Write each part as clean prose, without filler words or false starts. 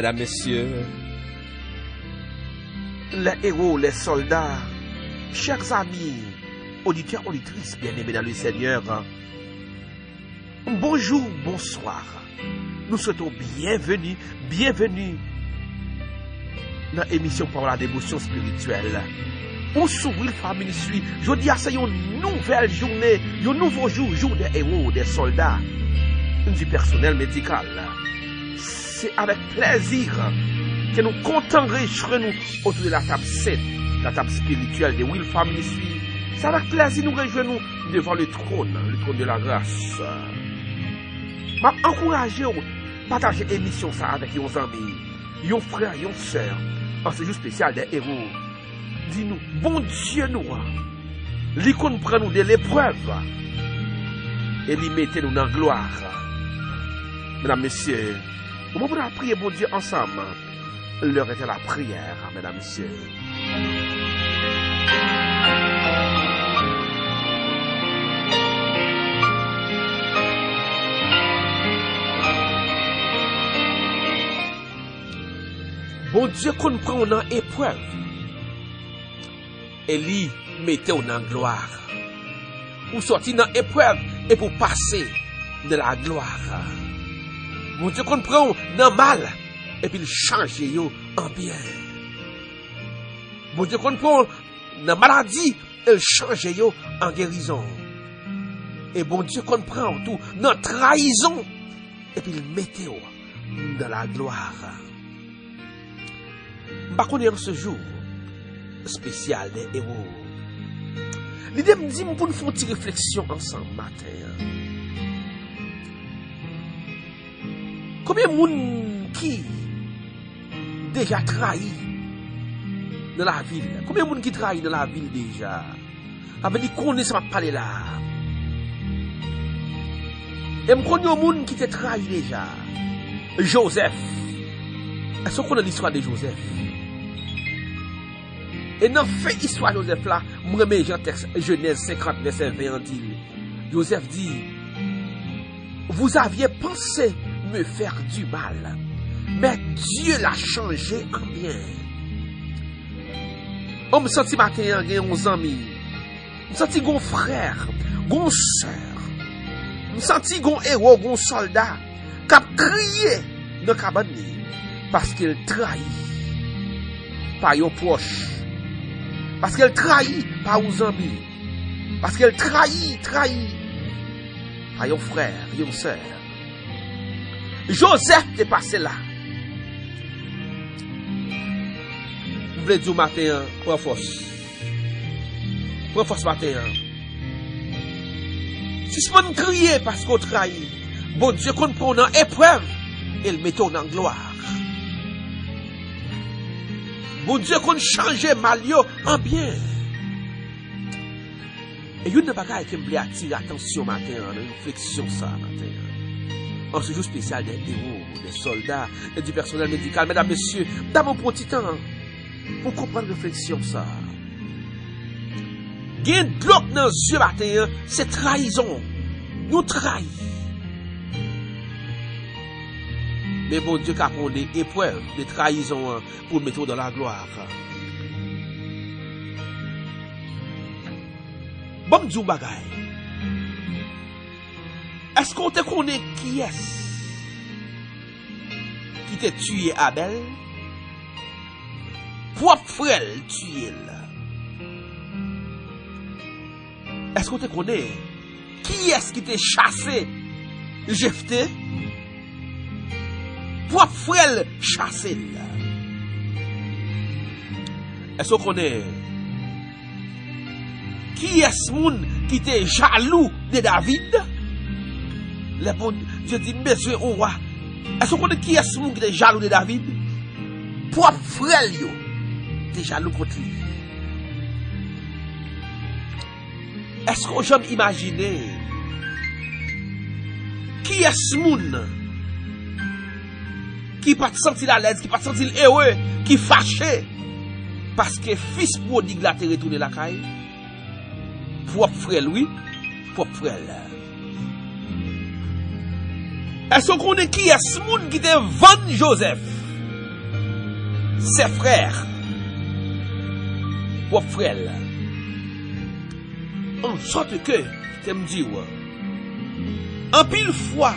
mesdames, messieurs, les héros, les soldats, chers amis, auditeurs, auditrices, bien-aimés dans le Seigneur, bonjour, bonsoir. Nous souhaitons bienvenue dans l'émission pour la dévotion spirituelle. On s'ouvre le famille suit. Je dis à ça une nouvelle journée, un nouveau jour des héros, des soldats, du personnel médical. C'est avec plaisir que nous comptons enrichir nous autour de la table sainte, la table spirituelle de Will Family Suite. C'est avec plaisir nous réjouissons devant le trône de la grâce. Je encourage à partager l'émission ça avec vos amis, vos frères, vos sœurs, en ce jour spécial des héros. Dis-nous, bon Dieu nous, l'icône prend nous de l'épreuve et l'y mettez nous dans la gloire. Mesdames, messieurs, au moment où nous prier bon Dieu ensemble, l'heure est à la prière, mesdames, messieurs. Bon Dieu qu'on prend dans épreuve et lui mettez dans la gloire. Ou sortir dans épreuve et pour passer de la gloire. Bon Dieu qu'on prend dans mal et puis changer en bien. Bon Dieu qu'on prend dans maladie et changer en guérison. Et bon Dieu qu'on prend tout dans trahison et puis mettez dans la gloire. Par contre, en ce jour spécial des héros, l'idée me dit pour nous faire une réflexion ensemble matin. Combien de monde qui déjà trahi dans la ville? Combien de monde qui trahit dans la ville déjà? Avec les connaissances à parler là. Et je connais un monde qui t'a trahi déjà. Joseph. Est-ce qu'on connaît l'histoire de Joseph? Et dans fait histoire Joseph là, moi remets Jean texte Genèse 50 verset 20 dit, Joseph dit, vous aviez pensé me faire du mal, mais Dieu l'a changé en bien. On me senti matin, il y a 11 amis, me senti gon frère, gon sœur, me senti gon héros, gon soldat, qui a crié dans la cabane parce qu'il trahit par yon proche. Parce qu'elle trahit par aux amis. Parce qu'elle trahit par un frère, une sœur. Joseph est passé là. Vous voulez dire matin, prends force. Prends force matin. Si ce monde crier parce qu'on trahit, bon Dieu qu'on prend dans épreuve, et le mettons en gloire. Bon Dieu qu'on change mal en bien. Et une des bagailles qui me attire attention matin, dans une réflexion ça matin. En ce jour spécial des héros, des soldats et du personnel médical, mesdames, messieurs, d'abord pour un petit temps pour comprendre la réflexion ça. Gain de l'autre dans les yeux matin, c'est trahison. Nous trahissons. Mais bon Dieu qui a pris des épreuves, des trahisons pour mettre dans la gloire. Bon Dieu bagaille. Est-ce qu'on te connaît qui est-ce qui t'a tué Abel? Propre frère tué là. Est-ce qu'on te connaît qui est-ce qui t'a chassé Jephthé? Propre frère chassé là. Est-ce qu'on connaît qui est ce monde qui était jaloux de David? Le bon Dieu dit, monsieur au roi, est-ce qu'on connaît qui est ce monde qui était jaloux de David? Propre frère yo, était jaloux contre lui. Est-ce qu'on j'aime imaginer qui est ce monde qui pas sentir à l'aise, qui pas sentir heureux, qui fâché parce que fils prodigue l'a retourné la caille? Propre frère lui, propre frère. Est-ce qu'on connaît qui est ce monde qui te vend Joseph? ses frères, pour frère, en sorte que, tu me dis, en pile fois,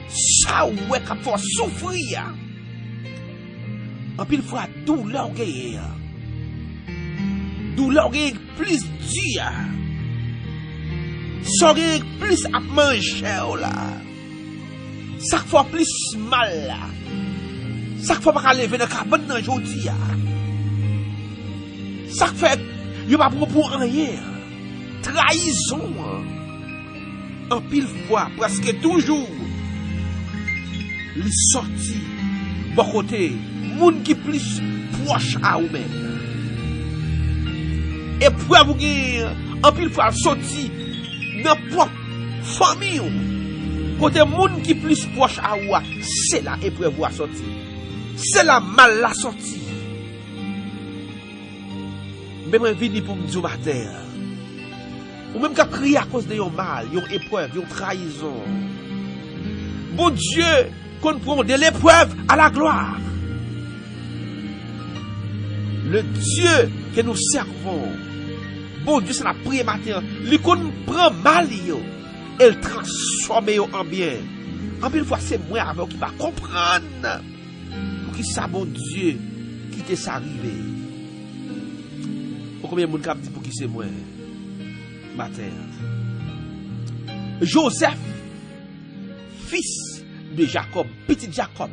ça ouais, quand faut souffrir, en pile fois, douleur gagne, douleur gagne plus dur, ça gagne plus à manger là, ça fait plus mal là. Ça fait pas lever dans cabane dans jodi. Ça fait yo pas pour rien. Trahison. En pile fois, presque toujours. Les sorti bon côté, monde qui plus proche à ou même. Et pour vous en pile fois sorti dans propre famille. Côté monde qui plus proche à ou, c'est là épreuve à sortir. C'est la mal la sortie. Même un vini pour me dire matin. Ou même qu'à crier à cause de yon mal, yon épreuve, yon trahison. Bon Dieu, qu'on prend de l'épreuve à la gloire. Le Dieu que nous servons, bon Dieu, c'est la prière matin. Lui qu'on prend mal yo, elle transforme yo en bien. En une fois, c'est moi avec qui va comprendre. Qui ça, bon Dieu, qui t'est ça arrivé. Pour combien de monde qui dit pour qui c'est moi? Matin. Joseph, fils de Jacob, petit Jacob.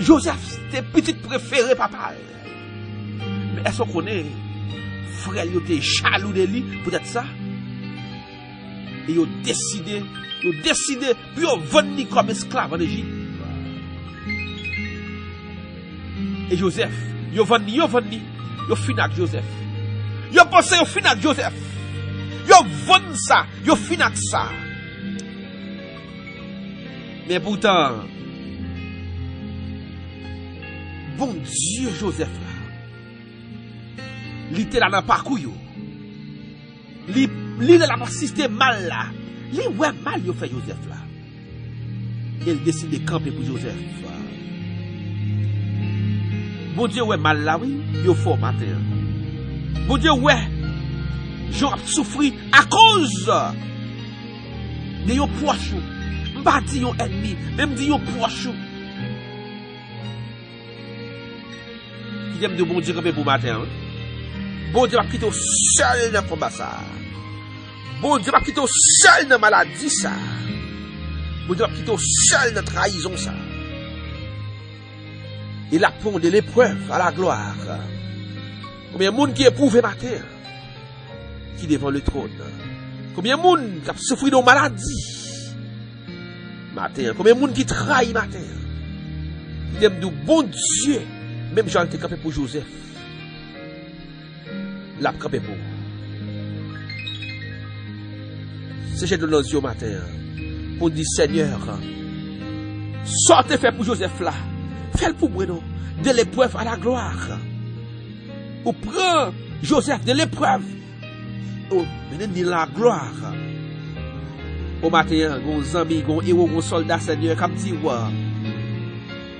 Joseph, c'était petit préféré, papa. Mais est-ce qu'on connaît? Frère, il était jaloux de lui, peut-être ça? Et il a décidé, puis il a vendu comme esclave en Égypte. Et Joseph, yo vendu, yo fin avec Joseph. Yo pensé yo fin avec Joseph. Yo vendu ça, yo fin avec ça. Mais pourtant, bon Dieu Joseph là, il était là dans le parcours yo. Il n'a pas assisté mal là. Il ouais mal yo fait Joseph là. Il décide de camper pour Joseph. Bon Dieu, ouais, mal là, oui, yo fort matin. Bon Dieu, ouais, j'en souffri à cause de yon proche. M'pas dit yon ennemi, même dit yon proche. Qui aime de bon Dieu pour matin. Bon Dieu va quitter seul dans le combat ça. Bon Dieu va quitter seul dans la maladie ça. Bon Dieu va quitter seul dans la trahison ça. Il a pris de l'épreuve à la gloire. Combien de monde qui éprouve matin, qui devant le trône. Combien de monde qui a souffert de maladie matin. Combien de monde qui trahit matin. Il aime de bon Dieu. Même Jean était campé pour Joseph. L'a campé pour. C'est j'ai de nos yeux matin. Pour dire Seigneur, sortez fait pour Joseph là. Fais pour moi, non? De l'épreuve à la gloire. Ou prend Joseph de l'épreuve. Oh, maintenant, la gloire. Au matin, gon amis, gon héros, gon soldat, Seigneur, comme dit,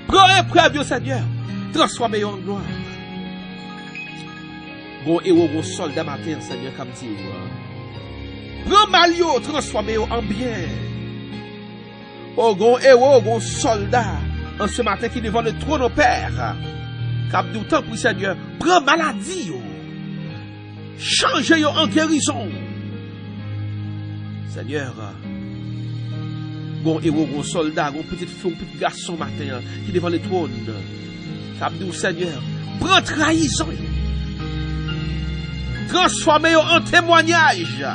prends l'épreuve, Seigneur. Transformez en gloire. Gon héros, gon soldat, matin, Seigneur, comme dit, prends malio, transformez en bien. Oh, gon héros, gon soldat. En ce matin qui devant le trône au Père, cap du temps pour Seigneur, prends maladie, changez en guérison. Seigneur, gon héros, gon soldat, gon petite fille, petit garçon matin qui devant le trône, cap du Seigneur, prends trahison, transformez en témoignage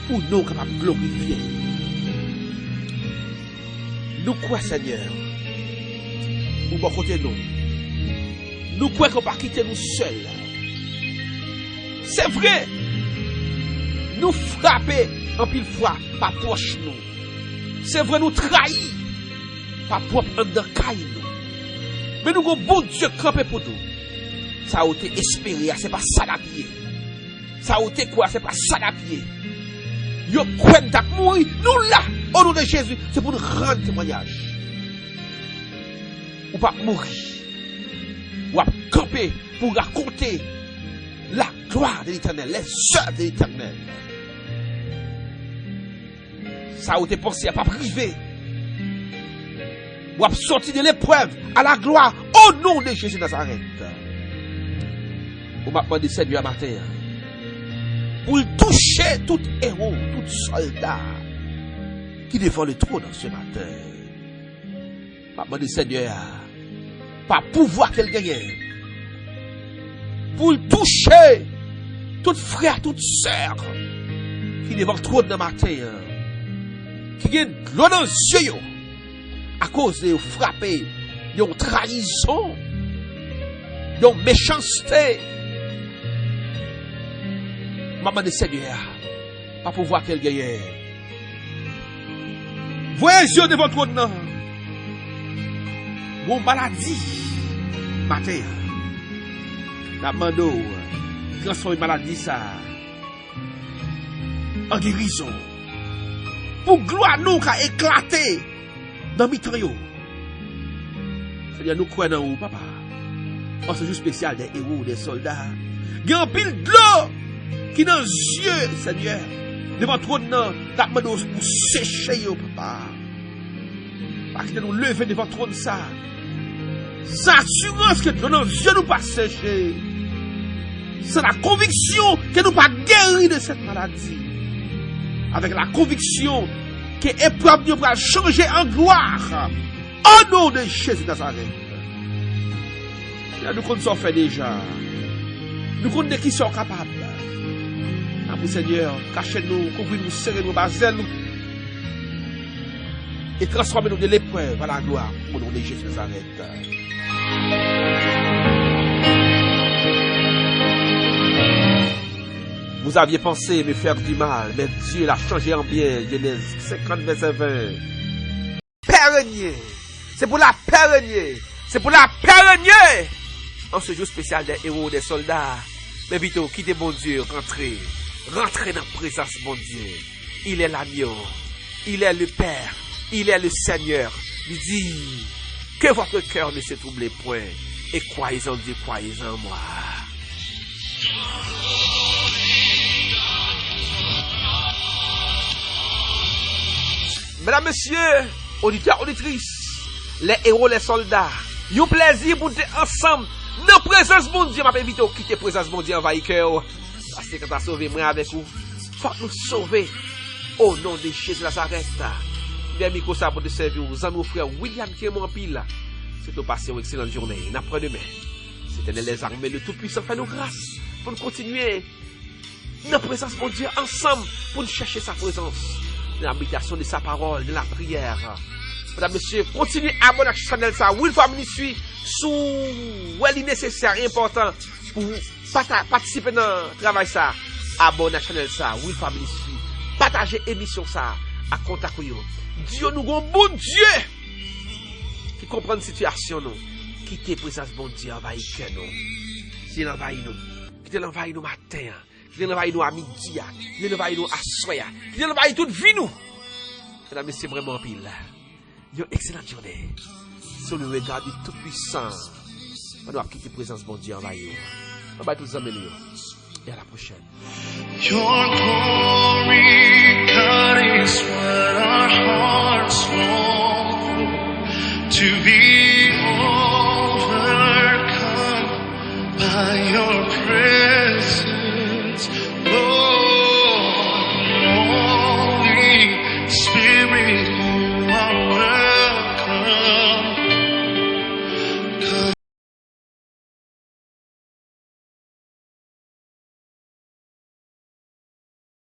pour nous capables de glorifier. Nous croyons, Seigneur, ou bon côté nous. Nous croyons qu'on ne va pas quitter nous seuls. C'est vrai. Nous frapper en pile fois par proche nous. C'est vrai, nous trahir par propre undercaille nous. Mais nous avons bon Dieu campé pour nous. Ça a été espéré, c'est pas ça d'apier. Ça a été quoi, c'est pas ça d'apier. Yo croyons d'ac mourir, nous là, au nom de Jésus, c'est pour nous rendre témoignage. ou pas mourir. Ou à camper pour raconter la gloire de l'Éternel, les œuvres de l'Éternel. Ça ou t'es pensé à pas privé. Ou à sortir de l'épreuve à la gloire au nom de Jésus de Nazareth. Ou m'a demandé Seigneur matin pour toucher tout héros, tout soldat qui défend le trône ce matin. M'a demandé Seigneur par pouvoir qu'elle gagne pour toucher tout frère, toute sœur qui devant le trône de matin, qui gagne l'eau dans les yeux à cause de frapper, de trahison, de méchanceté. Maman de Seigneur, pas pouvoir qu'elle gagne. Voyez les yeux devant le trône. Mon maladie, matin, la mando, transforme maladie ça en guérison. Pour gloire nous qui a éclaté dans mi-temps. C'est-à-dire nous croyons dans vous, papa. En ce jour spécial des héros, des soldats. Il y a un pile de l'eau qui dans les yeux, Seigneur. Devant le trône, la mando pour sécher, papa. Parce que nous lever devant le trône ça. C'est l'assurance que dans les yeux nous pas sécher. C'est la conviction que nous pas guérir de cette maladie. Avec la conviction que l'épreuve nous va changer en gloire. Au nom de Jésus de Nazareth. Nous connaissons fait déjà. Nous connaissons qui sont capables. Nous, Seigneur, cachez-nous, couvrez-nous, serrez-nous, basez-nous. Et transformez-nous de l'épreuve à la gloire. Au nom de Jésus de Nazareth. Vous aviez pensé me faire du mal, mais Dieu l'a changé en bien. Genèse 50, verset 20. Père régné. C'est pour la paix régner. C'est pour la paix régner. En ce jour spécial des héros, des soldats. Mais vite, quittez bon Dieu, rentrez. Rentrez dans la présence de bon Dieu. Il est l'agneau. Il est le Père. Il est le Seigneur. Il dit que votre cœur ne se trouble point. Et croyez en Dieu, croyez en moi. Mesdames, messieurs, auditeurs, auditrices, les héros, les soldats, yon plaisir pour être ensemble dans la présence de mon Dieu. Je m'invite à quitter la présence de mon Dieu envahir cœur. Parce que quand tu as sauvé moi avec vous, il faut nous sauver au nom de Jésus de Nazareth. Bien, micro ça pour te servir aux amis, frère William qui est mon pile. C'est au passé une excellente journée. Après-demain, c'était les armées, le Tout-Puissant fait nous grâce pour nous continuer dans la présence de mon Dieu ensemble pour nous chercher sa présence. Dans l'habitation de sa parole, de la prière. Mesdames, messieurs, continuez à abonner à la chaîne ça. Will Family suit sous est nécessaire et important pour participer dans le travail ça. Abonnez à la chaîne ça. Will Family suit. Partagez l'émission ça à contact. Dieu nous un bon Dieu qui comprend la situation nous. Quittez présence bon Dieu envahir nous. Si l'envahit nous. Quittez l'envahit nous matin. Il envahit nous à midi, il envahit nous à soir, il envahit toute vie nous. Mesdames, c'est vraiment pile. Une excellente journée. Sur le regard du Tout-Puissant. On doit quitter la présence de Dieu envahir. On va tous amener. Et à la prochaine. Your glory, God, is what our hearts long.